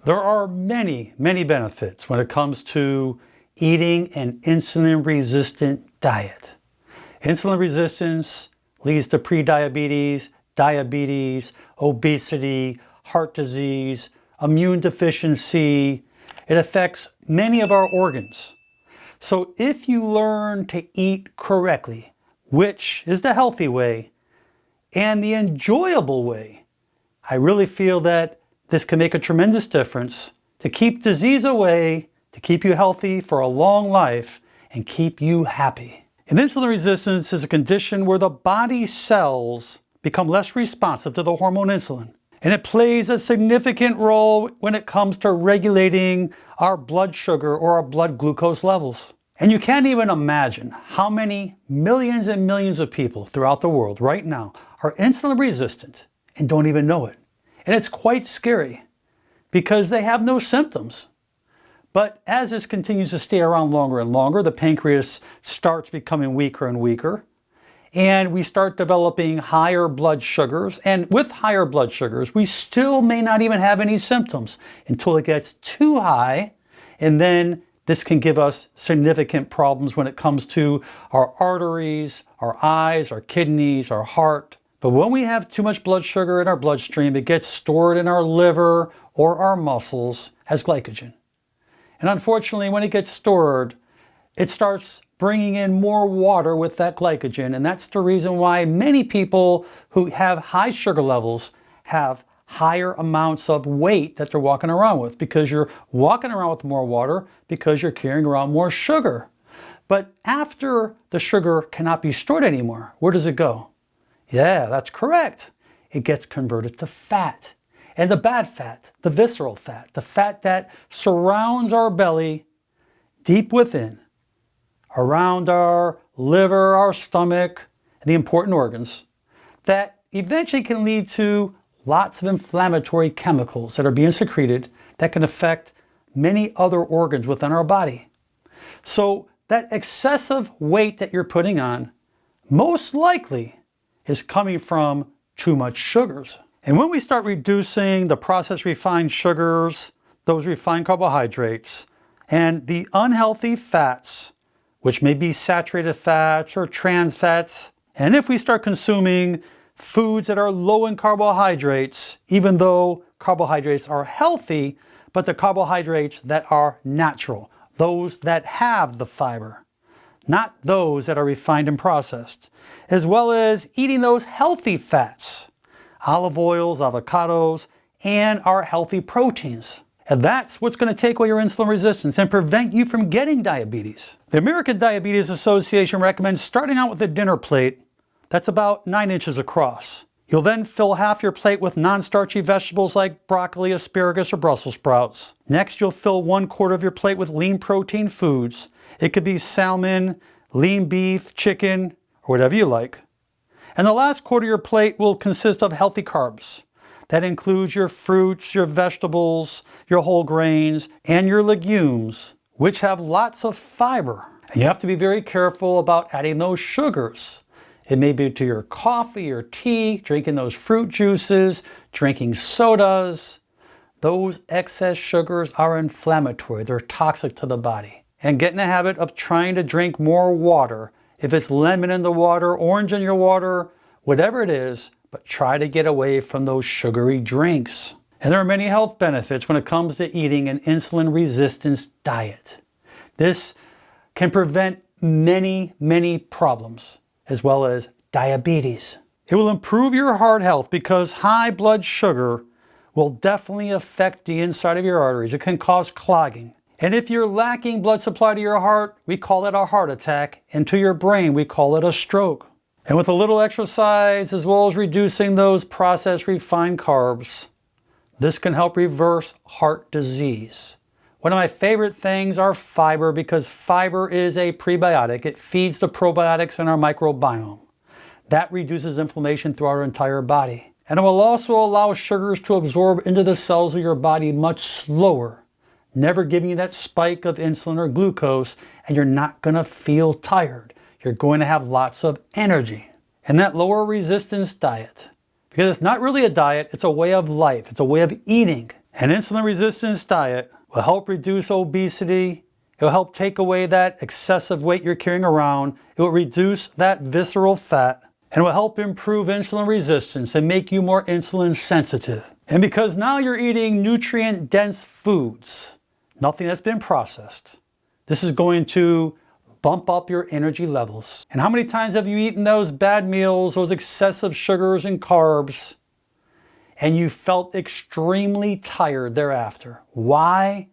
There are many, many benefits when it comes to eating an insulin-resistant diet. Insulin resistance leads to prediabetes, diabetes, obesity, heart disease, immune deficiency. It affects many of our organs. So if you learn to eat correctly, which is the healthy way and the enjoyable way, I really feel that this can make a tremendous difference to keep disease away, to keep you healthy for a long life, and keep you happy. And insulin resistance is a condition where the body cells become less responsive to the hormone insulin. And it plays a significant role when it comes to regulating our blood sugar or our blood glucose levels. And you can't even imagine how many millions and millions of people throughout the world right now are insulin resistant and don't even know it. And it's quite scary because they have no symptoms. But as this continues to stay around longer and longer, the pancreas starts becoming weaker and weaker, and we start developing higher blood sugars. And with higher blood sugars, we still may not even have any symptoms until it gets too high, and then this can give us significant problems when it comes to our arteries, our eyes, our kidneys, our heart. But when we have too much blood sugar in our bloodstream, it gets stored in our liver or our muscles as glycogen. And unfortunately, when it gets stored, it starts bringing in more water with that glycogen. And that's the reason why many people who have high sugar levels have higher amounts of weight that they're walking around with, because you're walking around with more water because you're carrying around more sugar. But after the sugar cannot be stored anymore, where does it go? Yeah, that's correct. It gets converted to fat. And the bad fat, the visceral fat, the fat that surrounds our belly deep within, around our liver, our stomach, and the important organs, that eventually can lead to lots of inflammatory chemicals that are being secreted that can affect many other organs within our body. So that excessive weight that you're putting on most likely is coming from too much sugars. And when we start reducing the processed refined sugars, those refined carbohydrates, and the unhealthy fats, which may be saturated fats or trans fats, and if we start consuming foods that are low in carbohydrates, even though carbohydrates are healthy, but the carbohydrates that are natural, those that have the fiber, not those that are refined and processed, as well as eating those healthy fats, olive oils, avocados, and our healthy proteins. And that's what's going to take away your insulin resistance and prevent you from getting diabetes. The American Diabetes Association recommends starting out with a dinner plate that's about 9 inches across. You'll then fill half your plate with non-starchy vegetables like broccoli, asparagus, or Brussels sprouts. Next, you'll fill 1/4 of your plate with lean protein foods. It could be salmon, lean beef, chicken, or whatever you like. And the last quarter of your plate will consist of healthy carbs. That includes your fruits, your vegetables, your whole grains, and your legumes, which have lots of fiber. And you have to be very careful about adding those sugars. It may be to your coffee or tea, drinking those fruit juices, drinking sodas. Those excess sugars are inflammatory. They're toxic to the body. And get in the habit of trying to drink more water. If it's lemon in the water, orange in your water, whatever it is, but try to get away from those sugary drinks. And there are many health benefits when it comes to eating an insulin resistance diet. This can prevent many, many problems, as well as diabetes. It will improve your heart health because high blood sugar will definitely affect the inside of your arteries. It can cause clogging. And if you're lacking blood supply to your heart, we call it a heart attack, and to your brain, we call it a stroke. And with a little exercise, as well as reducing those processed refined carbs, this can help reverse heart disease. One of my favorite things are fiber, because fiber is a prebiotic. It feeds the probiotics in our microbiome. That reduces inflammation throughout our entire body. And it will also allow sugars to absorb into the cells of your body much slower, never giving you that spike of insulin or glucose, and you're not going to feel tired. You're going to have lots of energy. And that lower resistance diet, because it's not really a diet, it's a way of life. It's a way of eating. An insulin resistance diet will help reduce obesity. It will help take away that excessive weight you're carrying around. It will reduce that visceral fat, and will help improve insulin resistance and make you more insulin sensitive. And because now you're eating nutrient-dense foods, nothing that's been processed, this is going to bump up your energy levels. And how many times have you eaten those bad meals, those excessive sugars and carbs, and you felt extremely tired thereafter? Why?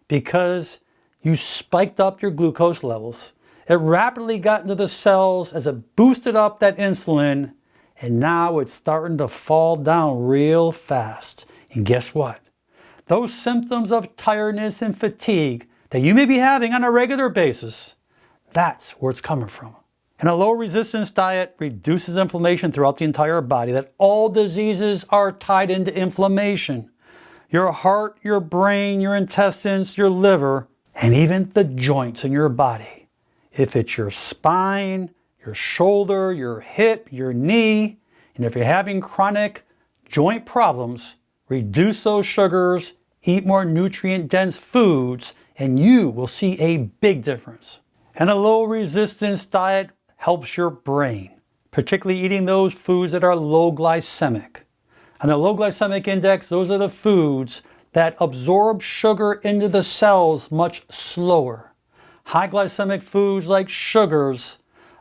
Because you spiked up your glucose levels. It rapidly got into the cells as it boosted up that insulin, and now it's starting to fall down real fast. And guess what? Those symptoms of tiredness and fatigue that you may be having on a regular basis, that's where it's coming from. And a low resistance diet reduces inflammation throughout the entire body, that all diseases are tied into inflammation. Your heart, your brain, your intestines, your liver, and even the joints in your body. If it's your spine, your shoulder, your hip, your knee, and if you're having chronic joint problems, reduce those sugars, eat more nutrient-dense foods, and you will see a big difference. And a low resistance diet helps your brain, particularly eating those foods that are low glycemic. And the low glycemic index, those are the foods that absorb sugar into the cells much slower. High glycemic foods like sugars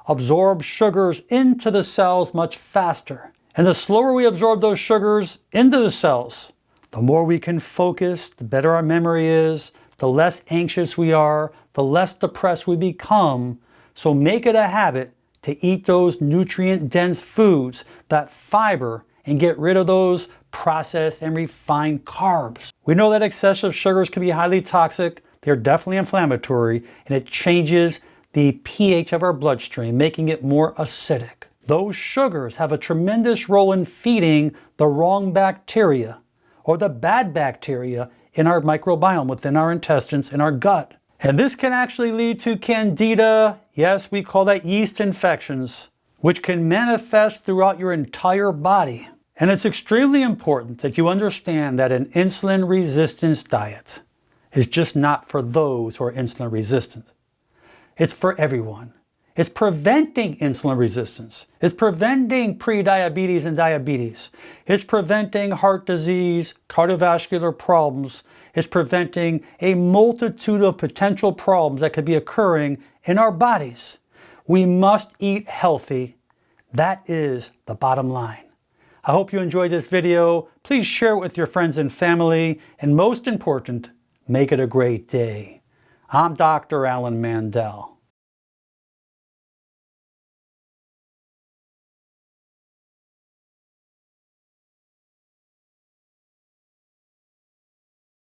absorb sugars into the cells much faster. And the slower we absorb those sugars into the cells, the more we can focus, the better our memory is, the less anxious we are, the less depressed we become. So make it a habit to eat those nutrient-dense foods, that fiber, and get rid of those processed and refined carbs. We know that excessive sugars can be highly toxic. They're definitely inflammatory, and it changes the pH of our bloodstream, making it more acidic. Those sugars have a tremendous role in feeding the wrong bacteria or the bad bacteria in our microbiome, within our intestines, in our gut. And this can actually lead to candida. Yes, we call that yeast infections, which can manifest throughout your entire body. And it's extremely important that you understand that an insulin resistance diet is just not for those who are insulin resistant. It's for everyone. It's preventing insulin resistance. It's preventing prediabetes and diabetes. It's preventing heart disease, cardiovascular problems. It's preventing a multitude of potential problems that could be occurring in our bodies. We must eat healthy. That is the bottom line. I hope you enjoyed this video. Please share it with your friends and family. And most important, make it a great day. I'm Dr. Alan Mandell.